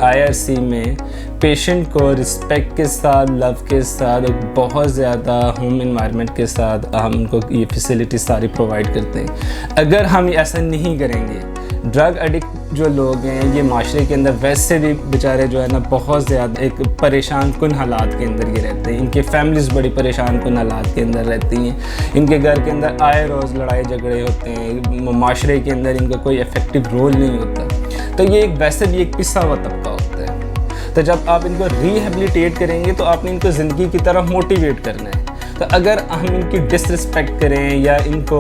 IRC में patient को respect के साथ, लव के साथ, बहुत ज़्यादा होम इन्वायरमेंट के साथ हम उनको ये फैसिलिटी सारी प्रोवाइड करते हैं। अगर हम ऐसा नहीं करेंगे, ड्रग एडिक्ट जो लोग हैं ये माशरे के अंदर वैसे भी बेचारे जो है ना बहुत ज़्यादा एक परेशान कुन हालात के अंदर ये रहते हैं। इनके फैमिलीज़ बड़ी परेशान कुन हालात के अंदर रहती हैं। इनके घर के अंदर आए रोज़ लड़ाई झगड़े होते हैं। माशरे के अंदर इनका कोई इफ़ेक्टिव रोल नहीं होता। तो ये वैसे भी एक पिसा हुआ तबका होता है। तो जब आप इनको रिहेबिलिटेट करेंगे तो आपने इनको ज़िंदगी की तरफ मोटिवेट करना है। तो अगर हम इनकी डिसरिस्पेक्ट करें या इनको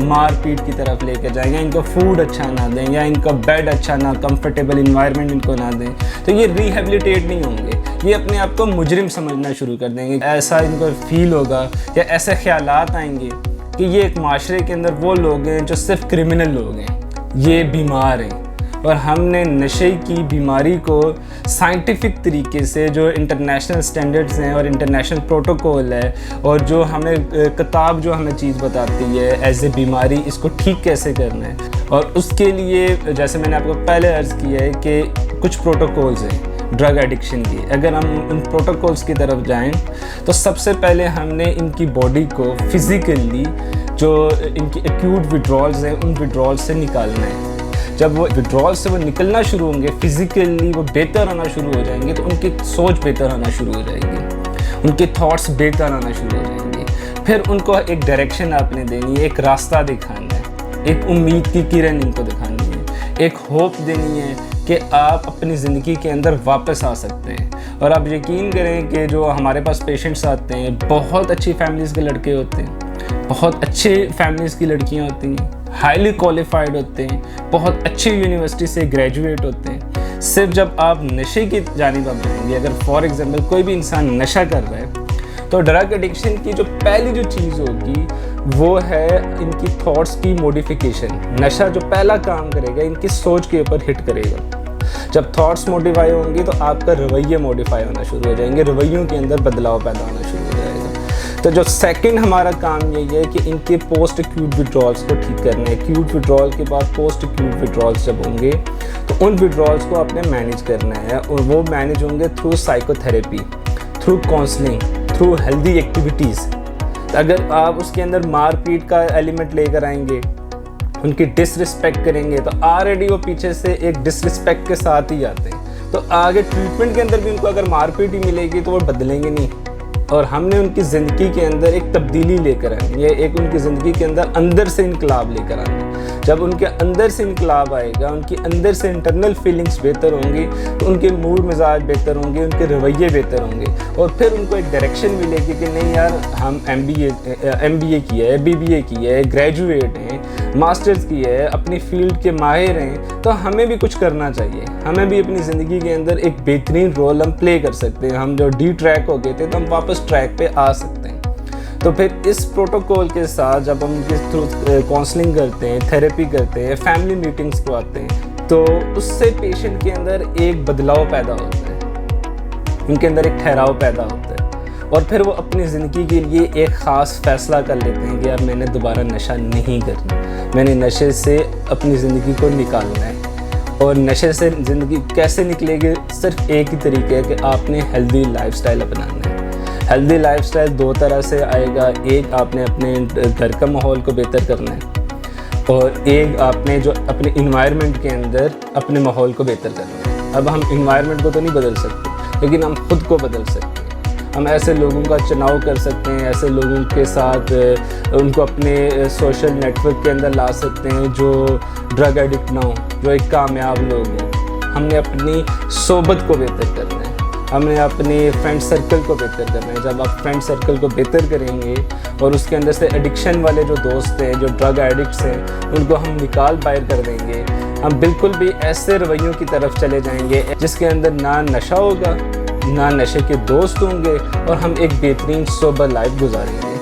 मार पीट की तरफ लेकर जाएं या इनको फूड अच्छा ना दें या इनका बेड अच्छा ना, कंफर्टेबल इन्वायरमेंट इनको ना दें, तो ये रिहेबिलिटेट नहीं होंगे। ये अपने आप को मुजरिम समझना शुरू कर देंगे। ऐसा इनको फील होगा या ऐसे ख्यालात आएंगे कि ये एक माशरे के अंदर वो लोग हैं जो सिर्फ क्रिमिनल लोग हैं, ये बीमार हैं। और हमने नशे की बीमारी को साइंटिफिक तरीके से, जो इंटरनेशनल स्टैंडर्ड्स हैं और इंटरनेशनल प्रोटोकॉल है और जो हमें किताब जो हमें चीज़ बताती है एज ए बीमारी, इसको ठीक कैसे करना है। और उसके लिए जैसे मैंने आपको पहले अर्ज़ किया है कि कुछ प्रोटोकॉल्स हैं ड्रग एडिक्शन की। अगर हम उन प्रोटोकॉल्स की तरफ जाएं तो सबसे पहले हमने इनकी बॉडी को फिज़िकली जो इनकी एक्यूट विड्रॉल्स हैं उन विड्रॉल्स से निकालना है। जब वो विड्रॉल से वो निकलना शुरू होंगे, फिज़िकली वो बेहतर आना शुरू हो जाएंगे, तो उनकी सोच बेहतर आना शुरू हो जाएगी, उनके थॉट्स बेहतर आना शुरू हो जाएंगे। फिर उनको एक डायरेक्शन आपने देनी है, एक रास्ता दिखाना है, एक उम्मीद की किरण इनको दिखानी है, एक होप देनी है कि आप अपनी ज़िंदगी के अंदर वापस आ सकते हैं। और आप यकीन करें कि जो हमारे पास पेशेंट्स आते हैं, बहुत अच्छी फैमिलीज़ के लड़के होते हैं, बहुत अच्छे फैमिलीज़ की लड़कियाँ होती हैं, हाईली क्वालिफाइड होते हैं, बहुत अच्छी यूनिवर्सिटी से ग्रेजुएट होते हैं। सिर्फ जब आप नशे की जानिब आप जाएंगे, अगर फॉर एग्जांपल कोई भी इंसान नशा कर रहा है, तो ड्रग एडिक्शन की जो पहली जो चीज़ होगी वो है इनकी थॉट्स की मॉडिफिकेशन। नशा जो पहला काम करेगा इनकी सोच के ऊपर हिट करेगा। जब थॉट्स मॉडिफाई होंगे तो आपका रवैये मॉडिफाई होना शुरू हो जाएंगे, रवैयों के अंदर बदलाव पैदा होना शुरू हो जाएगा। तो जो सेकंड हमारा काम यही है कि इनके पोस्ट एक्यूट विड्रॉल्स को ठीक करना है। एक्यूट विड्रॉल के बाद पोस्ट एक्यूट विड्रॉल्स जब होंगे तो उन विड्रॉल्स को आपने मैनेज करना है, और वो मैनेज होंगे through psychotherapy, through counselling, through healthy activities. तो अगर आप उसके अंदर मार पीट का एलिमेंट लेकर आएंगे, उनकी डिसरिस्पेक्ट करेंगे, तो ऑलरेडी वो पीछे से एक डिसरिस्पेक्ट के साथ ही आते हैं। तो आगे ट्रीटमेंट के अंदर भी उनको अगर मार पीट ही मिलेगी तो वो बदलेंगे नहीं। और हमने उनकी ज़िंदगी के अंदर एक तब्दीली लेकर आनी है, एक उनकी ज़िंदगी के अंदर से इनकलाब लेकर आना है। जब उनके अंदर से इनकलाब आएगा, उनकी अंदर से इंटरनल फीलिंग्स बेहतर होंगी, तो उनके मूड मिजाज बेहतर होंगे, उनके रवैये बेहतर होंगे। और फिर उनको एक डायरेक्शन मिलेगी कि नहीं यार, हम MBA किया है, BBA किया है, ग्रेजुएट हैं, मास्टर्स किया है, अपनी फील्ड के माहिर हैं, तो हमें भी कुछ करना चाहिए। हमें भी अपनी ज़िंदगी के अंदर एक बेहतरीन रोल हम प्ले कर सकते हैं। हम जो ट्रैक हो गए थे तो हम वापस ट्रैक पे आ सकते हैं। तो फिर इस प्रोटोकॉल के साथ जब हम उनके थ्रू काउंसलिंग करते हैं, थेरेपी करते हैं, फैमिली मीटिंग्स करवाते हैं, तो उससे पेशेंट के अंदर एक बदलाव पैदा होता है, उनके अंदर एक ठहराव पैदा होता है। और फिर वो अपनी ज़िंदगी के लिए एक ख़ास फ़ैसला कर लेते हैं कि यार मैंने दोबारा नशा नहीं करना, मैंने नशे से अपनी ज़िंदगी को निकालना है। और नशे से ज़िंदगी कैसे निकलेगी? सिर्फ एक ही तरीका है कि आपने हेल्दी लाइफस्टाइल अपनाना है। हेल्दी लाइफस्टाइल दो तरह से आएगा, एक आपने अपने घर का माहौल को बेहतर करना है और एक आपने जो अपने इन्वायरमेंट के अंदर अपने माहौल को बेहतर करना है। अब हम इन्वायरमेंट को तो नहीं बदल सकते, लेकिन हम खुद को बदल सकते हैं। हम ऐसे लोगों का चुनाव कर सकते हैं, ऐसे लोगों के साथ उनको अपने सोशल नेटवर्क के अंदर ला सकते हैं जो ड्रग एडिक्ट ना हो, जो एक कामयाब लोग हों। हमने अपनी सोबत को बेहतर करना है, हमने अपने फ्रेंड सर्कल को बेहतर करना है। जब आप फ्रेंड सर्कल को बेहतर करेंगे और उसके अंदर से एडिक्शन वाले जो दोस्त हैं, जो ड्रग एडिक्ट्स हैं, उनको हम निकाल बाहर कर देंगे। हम बिल्कुल भी ऐसे रवैयों की तरफ चले जाएंगे जिसके अंदर ना नशा होगा, ना नशे के दोस्त होंगे, और हम एक बेहतरीन सोबर लाइफ गुजारेंगे।